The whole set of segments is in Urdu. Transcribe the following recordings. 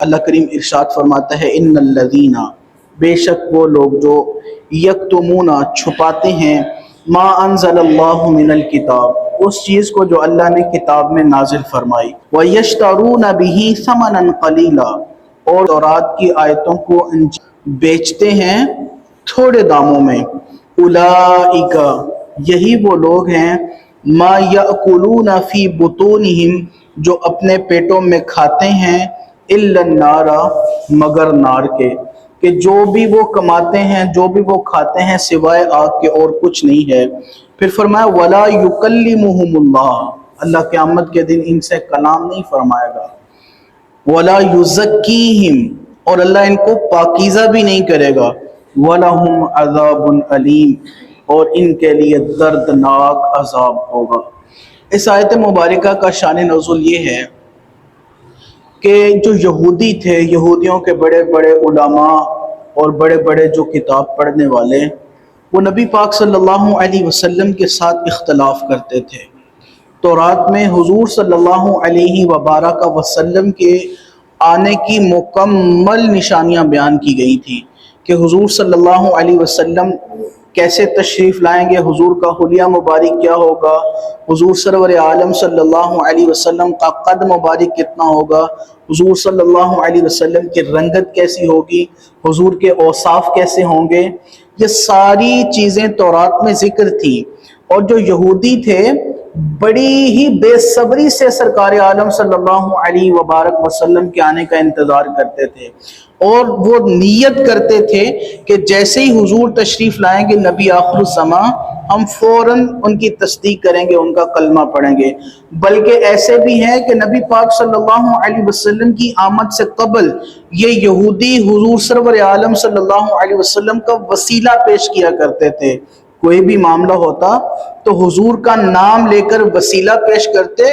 اللہ کریم ارشاد فرماتا ہے ان الذین، بے شک وہ لوگ جو یکتمون چھپاتے ہیں ما انزل اللہ من الکتاب، اس چیز کو جو اللہ نے کتاب میں نازل فرمائی، ویشترون بہ ثمنا قلیلا، اور تورات کی آیتوں کو بیچتے ہیں تھوڑے داموں میں، اولئک، یہی وہ لوگ ہیں، ما یأکلون فی بطونہم، جو اپنے پیٹوں میں کھاتے ہیں، الا النار، مگر نار کے، کہ جو بھی وہ کماتے ہیں، جو بھی وہ کھاتے ہیں سوائے آگ کے اور کچھ نہیں ہے۔ پھر فرمایا ولا یکلمہم اللہ، اللہ قیامت کے دن ان سے کلام نہیں فرمائے گا، ولا یزکیہم، اور اللہ ان کو پاکیزہ بھی نہیں کرے گا، ولہم عذاب علیم، اور ان کے لیے دردناک عذاب ہوگا۔ اس آیت مبارکہ کا شان نزول یہ ہے کہ جو یہودی تھے، یہودیوں کے بڑے بڑے علماء اور بڑے بڑے جو کتاب پڑھنے والے، وہ نبی پاک صلی اللہ علیہ وسلم کے ساتھ اختلاف کرتے تھے۔ تورات میں حضور صلی اللہ علیہ وبارک وسلم کے آنے کی مکمل نشانیاں بیان کی گئی تھی کہ حضور صلی اللہ علیہ وسلم کیسے تشریف لائیں گے، حضور کا حلیہ مبارک کیا ہوگا، حضور سرور عالم صلی اللہ علیہ وسلم کا قد مبارک کتنا ہوگا، حضور صلی اللہ علیہ وسلم کی رنگت کیسی ہوگی، حضور کے اوصاف کیسے ہوں گے، یہ ساری چیزیں تورات میں ذکر تھی۔ اور جو یہودی تھے بڑی ہی بے صبری سے سرکار عالم صلی اللہ علیہ وبارک وسلم کے آنے کا انتظار کرتے تھے، اور وہ نیت کرتے تھے کہ جیسے ہی حضور تشریف لائیں گے نبی آخر الزمان، ہم فوراً ان کی تصدیق کریں گے، ان کا کلمہ پڑھیں گے۔ بلکہ ایسے بھی ہیں کہ نبی پاک صلی اللہ علیہ وسلم کی آمد سے قبل یہ یہودی حضور سرور عالم صلی اللہ علیہ وسلم کا وسیلہ پیش کیا کرتے تھے۔ کوئی بھی معاملہ ہوتا تو حضور کا نام لے کر وسیلہ پیش کرتے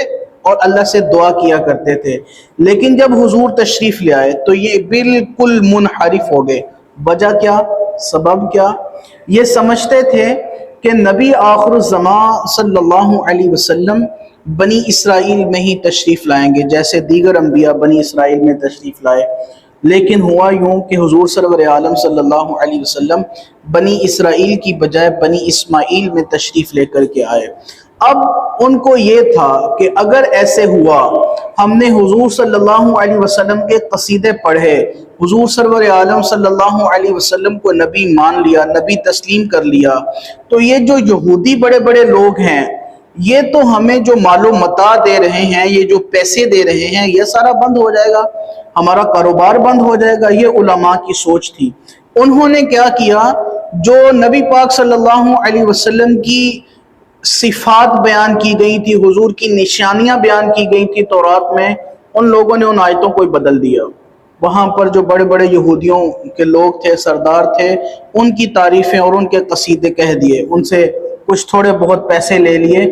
اور اللہ سے دعا کیا کرتے تھے، لیکن جب حضور تشریف لے آئے تو یہ بالکل منحرف ہو گئے۔ وجہ کیا؟ سبب کیا؟ یہ سمجھتے تھے کہ نبی آخر الزمان صلی اللہ علیہ وسلم بنی اسرائیل میں ہی تشریف لائیں گے، جیسے دیگر انبیاء بنی اسرائیل میں تشریف لائے۔ لیکن ہوا یوں کہ حضور سرور عالم صلی اللہ علیہ وسلم بنی اسرائیل کی بجائے بنی اسماعیل میں تشریف لے کر کے آئے۔ اب ان کو یہ تھا کہ اگر ایسے ہوا، ہم نے حضور صلی اللہ علیہ وسلم کے قصیدے پڑھے، حضور سرور عالم صلی اللہ علیہ وسلم کو نبی مان لیا، نبی تسلیم کر لیا، تو یہ جو یہودی بڑے بڑے لوگ ہیں، یہ تو ہمیں جو مال و متاع دے رہے ہیں، یہ جو پیسے دے رہے ہیں، یہ سارا بند ہو جائے گا، ہمارا کاروبار بند ہو جائے گا۔ یہ علماء کی سوچ تھی۔ انہوں نے کیا کیا؟ جو نبی پاک صلی اللہ علیہ وسلم کی صفات بیان کی گئی تھی، حضور کی نشانیاں بیان کی گئی تھی تورات میں، ان لوگوں نے ان آیتوں کو بدل دیا۔ وہاں پر جو بڑے بڑے یہودیوں کے لوگ تھے، سردار تھے، ان کی تعریفیں اور ان کے قصیدے کہہ دیے، ان سے کچھ تھوڑے بہت پیسے لے لیے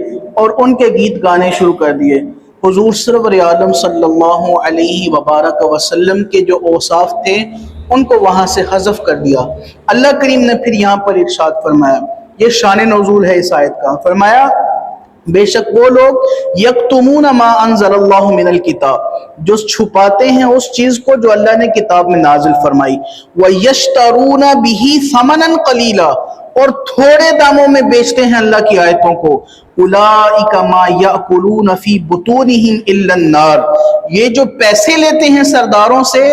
اور ان کے گیت گانے شروع کر دیے۔ حضور سرور عالم صلی اللہ علیہ وبارک وسلم کے جو اوصاف تھے ان کو وہاں سے حذف کر دیا۔ اللہ کریم نے پھر یہاں پر ارشاد فرمایا، یہ شان نزول ہے اس آیت کا، فرمایا بے شک وہ لوگ یکتمون ما انزل اللہ من الکتاب، جو چھپاتے ہیں اس چیز کو جو اللہ نے کتاب میں نازل فرمائی، وَيَشْتَرُونَ بِهِ ثَمَنًا قَلِيلًا، اور تھوڑے داموں میں بیچتے ہیں اللہ کی آیتوں کو، اولئک ما یأکلون فی بطونہم الا النار، یہ جو پیسے لیتے ہیں سرداروں سے،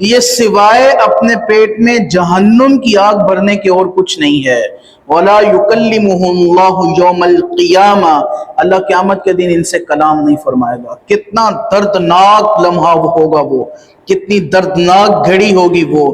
یہ سوائے اپنے پیٹ میں جہنم کی آگ بھرنے کے اور کچھ نہیں ہے۔ وَلَا يُكَلِّمُهُمُ اللَّهُ يَوْمَ الْقِيَامَةِ، اللہ قیامت کے دن ان سے کلام نہیں فرمائے گا۔ کتنا دردناک لمحہ ہوگا وہ، کتنی دردناک گھڑی ہوگی وہ،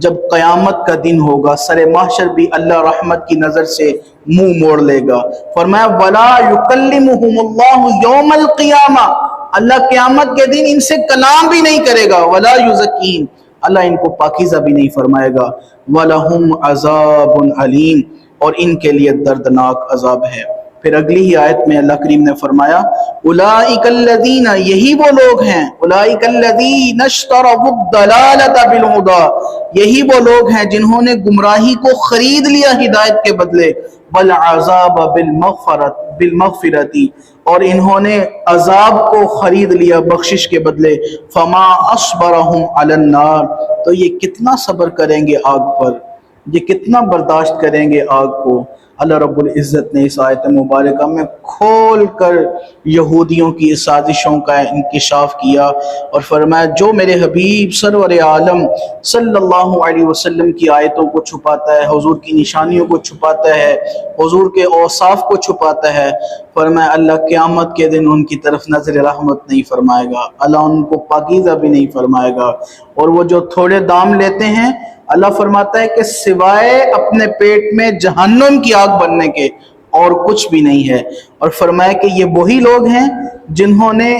جب قیامت کا دن ہوگا، سر محشر بھی اللہ رحمت کی نظر سے منہ موڑ لے گا۔ فرمایا وَلَا يُكَلِّمُهُمُ اللَّهُ يَوْمَ الْقِيَامَةِ، اللہ قیامت کے دن ان سے کلام بھی نہیں کرے گا، وَلَا يُزَكِّيهِمْ، اللہ ان کو پاکیزہ بھی نہیں فرمائے گا، وَلَهُمْ عَذَابٌ عَلِيمٌ، اور ان کے لیے دردناک عذاب ہے۔ پھر اگلی ہی آیت میں اللہ کریم نے فرمایا اولئک الذین، یہی وہ لوگ ہیں، اولئک الذین اشتروا الضلالۃ بالہدی، یہی وہ لوگ ہیں جنہوں نے گمراہی کو خرید لیا ہدایت کے بدلے، والعذاب بالمغفرتی، اور انہوں نے عذاب کو خرید لیا بخشش کے بدلے، فما اصبرہم علی النار، تو یہ کتنا صبر کریں گے آگ پر، یہ کتنا برداشت کریں گے آگ کو۔ اللہ رب العزت نے اس آیت مبارکہ میں کھول کر یہودیوں کی سازشوں کا انکشاف کیا اور فرمایا جو میرے حبیب سرور عالم صلی اللہ علیہ وسلم کی آیتوں کو چھپاتا ہے، حضور کی نشانیوں کو چھپاتا ہے، حضور کے اوصاف کو چھپاتا ہے، فرمایا اللہ قیامت کے دن ان کی طرف نظر رحمت نہیں فرمائے گا، اللہ ان کو پاکیزہ بھی نہیں فرمائے گا، اور وہ جو تھوڑے دام لیتے ہیں اللہ فرماتا ہے کہ سوائے اپنے پیٹ میں جہنم کی آگ بننے کے اور کچھ بھی نہیں ہے، اور فرمایا کہ یہ وہی لوگ ہیں جنہوں نے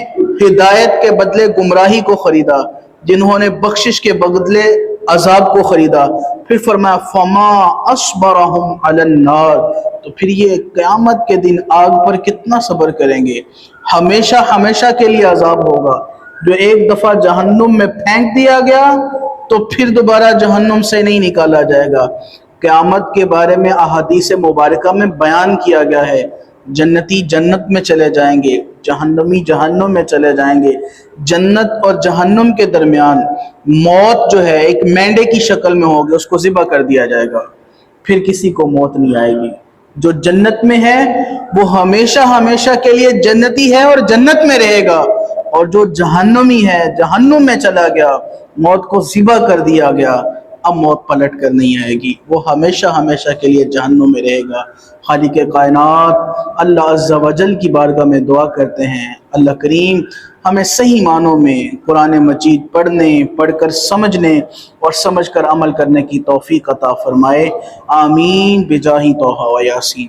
ہدایت کے بدلے گمراہی کو خریدا، جنہوں نے بخشش کے بدلے عذاب کو خریدا۔ پھر فرمایا فما اصبرہم علی النار، تو پھر یہ قیامت کے دن آگ پر کتنا صبر کریں گے، ہمیشہ ہمیشہ کے لیے عذاب ہوگا۔ جو ایک دفعہ جہنم میں پھینک دیا گیا تو پھر دوبارہ جہنم سے نہیں نکالا جائے گا۔ قیامت کے بارے میں احادیث مبارکہ میں بیان کیا گیا ہے، جنتی جنت میں چلے جائیں گے، جہنمی جہنم میں چلے جائیں گے۔ جنت اور جہنم کے درمیان موت جو ہے ایک مینڈے کی شکل میں ہوگی، اس کو ذبح کر دیا جائے گا، پھر کسی کو موت نہیں آئے گی۔ جو جنت میں ہے وہ ہمیشہ ہمیشہ کے لیے جنتی ہے اور جنت میں رہے گا، اور جو جہنمی ہے جہنم میں چلا گیا، موت کو ذبح کر دیا گیا، اب موت پلٹ کر نہیں آئے گی، وہ ہمیشہ ہمیشہ کے لیے جہنم میں رہے گا۔ خالق کائنات اللہ عز و جل کی بارگاہ میں دعا کرتے ہیں اللہ کریم ہمیں صحیح معنوں میں قرآن مجید پڑھنے، پڑھ کر سمجھنے اور سمجھ کر عمل کرنے کی توفیق عطا فرمائے، آمین بجاہ طہ و یاسین۔